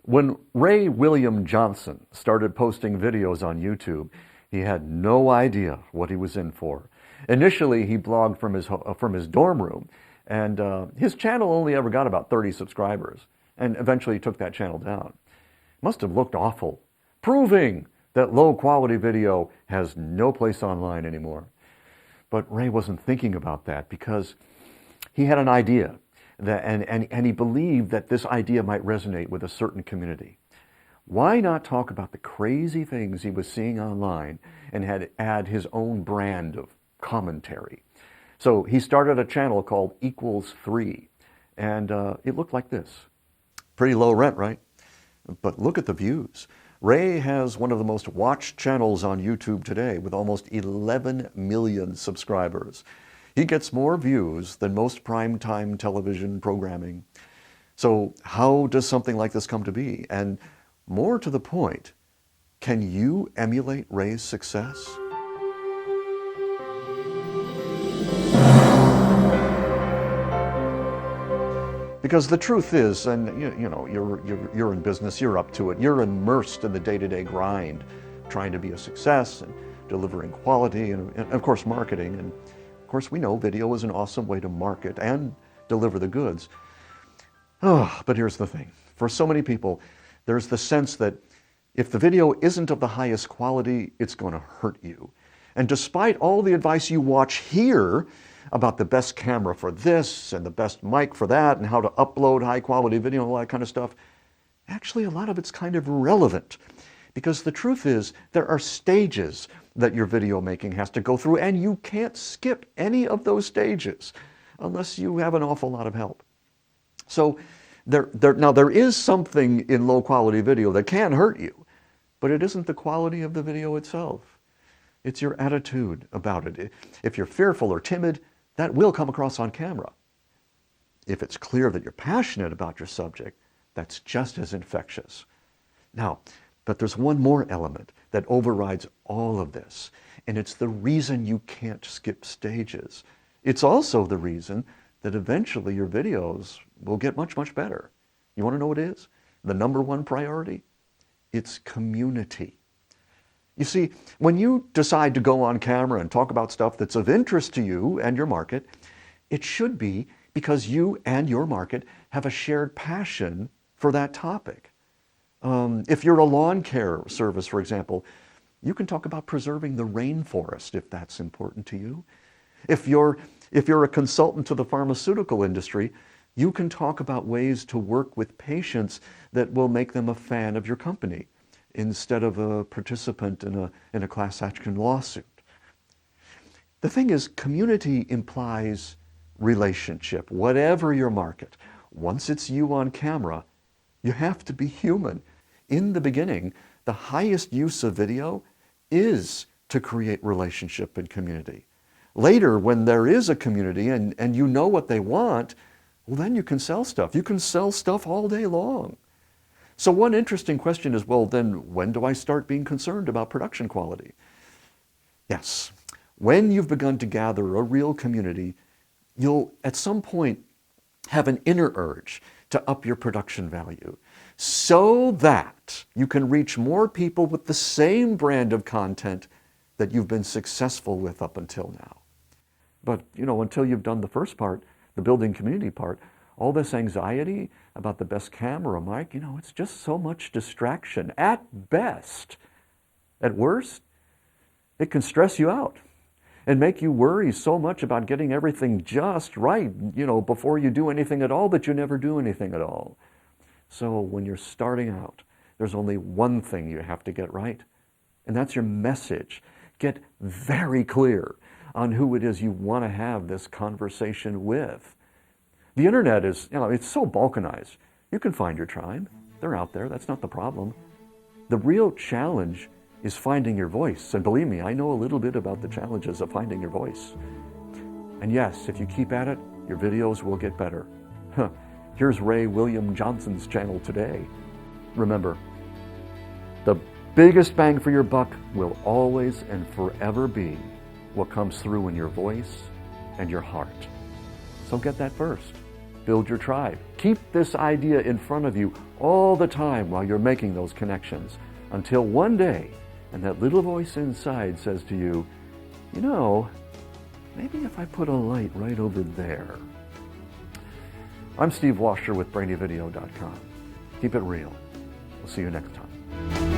When Ray William Johnson started posting videos on YouTube, he had no idea what he was in for. Initially, he blogged from his dorm room, and his channel only ever got about 30 subscribers, and eventually he took that channel down. Must have looked awful, proving that low-quality video has no place online anymore. But Ray wasn't thinking about that because he had an idea. And he believed that this idea might resonate with a certain community. Why not talk about the crazy things he was seeing online and add his own brand of commentary? So he started a channel called Equals 3, and it looked like this. Pretty low rent, right? But look at the views. Ray has one of the most watched channels on YouTube today with almost 11 million subscribers. He gets more views than most primetime television programming. So how does something like this come to be? And more to the point, can you emulate Ray's success? Because the truth is, and you know, you're in business, you're up to it, you're immersed in the day-to-day grind, trying to be a success and delivering quality and of course marketing. And of course, we know video is an awesome way to market and deliver the goods. Oh, but here's the thing. For so many people, there's the sense that if the video isn't of the highest quality, it's going to hurt you. And despite all the advice you watch here about the best camera for this and the best mic for that and how to upload high-quality video and all that kind of stuff, actually a lot of it's kind of irrelevant. Because the truth is, there are stages that your video making has to go through, and you can't skip any of those stages unless you have an awful lot of help. So now there is something in low-quality video that can hurt you, but it isn't the quality of the video itself. It's your attitude about it. If you're fearful or timid, that will come across on camera. If it's clear that you're passionate about your subject, that's just as infectious. Now, but there's one more element that overrides all of this, and it's the reason you can't skip stages. It's also the reason that eventually your videos will get much, much better. You want to know what it is? The number one priority? It's community. You see, when you decide to go on camera and talk about stuff that's of interest to you and your market, it should be because you and your market have a shared passion for that topic. If you're a lawn care service, for example, you can talk about preserving the rainforest if that's important to you. If you're a consultant to the pharmaceutical industry, you can talk about ways to work with patients that will make them a fan of your company instead of a participant in a class action lawsuit. The thing is, community implies relationship, whatever your market. Once it's you on camera, you have to be human. In the beginning, the highest use of video is to create relationship and community. Later, when there is a community and you know what they want, well, then you can sell stuff. You can sell stuff all day long. So one interesting question is, well, then when do I start being concerned about production quality? Yes, when you've begun to gather a real community, you'll at some point have an inner urge to up your production value so that you can reach more people with the same brand of content that you've been successful with up until now. But, until you've done the first part, the building community part, all this anxiety about the best camera or mic, it's just so much distraction at best. At worst, it can stress you out and make you worry so much about getting everything just right, before you do anything at all, that you never do anything at all. So when you're starting out, there's only one thing you have to get right, and that's your message. Get very clear on who it is you want to have this conversation with. The internet is, it's so balkanized. You can find your tribe. They're out there. That's not the problem. The real challenge is finding your voice. And believe me, I know a little bit about the challenges of finding your voice. And yes, if you keep at it, your videos will get better. Here's Ray William Johnson's channel today. Remember, the biggest bang for your buck will always and forever be what comes through in your voice and your heart. So get that first. Build your tribe. Keep this idea in front of you all the time while you're making those connections, until one day, and that little voice inside says to you, you know, maybe if I put a light right over there. I'm Steve Washer with BrainyVideo.com. Keep it real. We'll see you next time.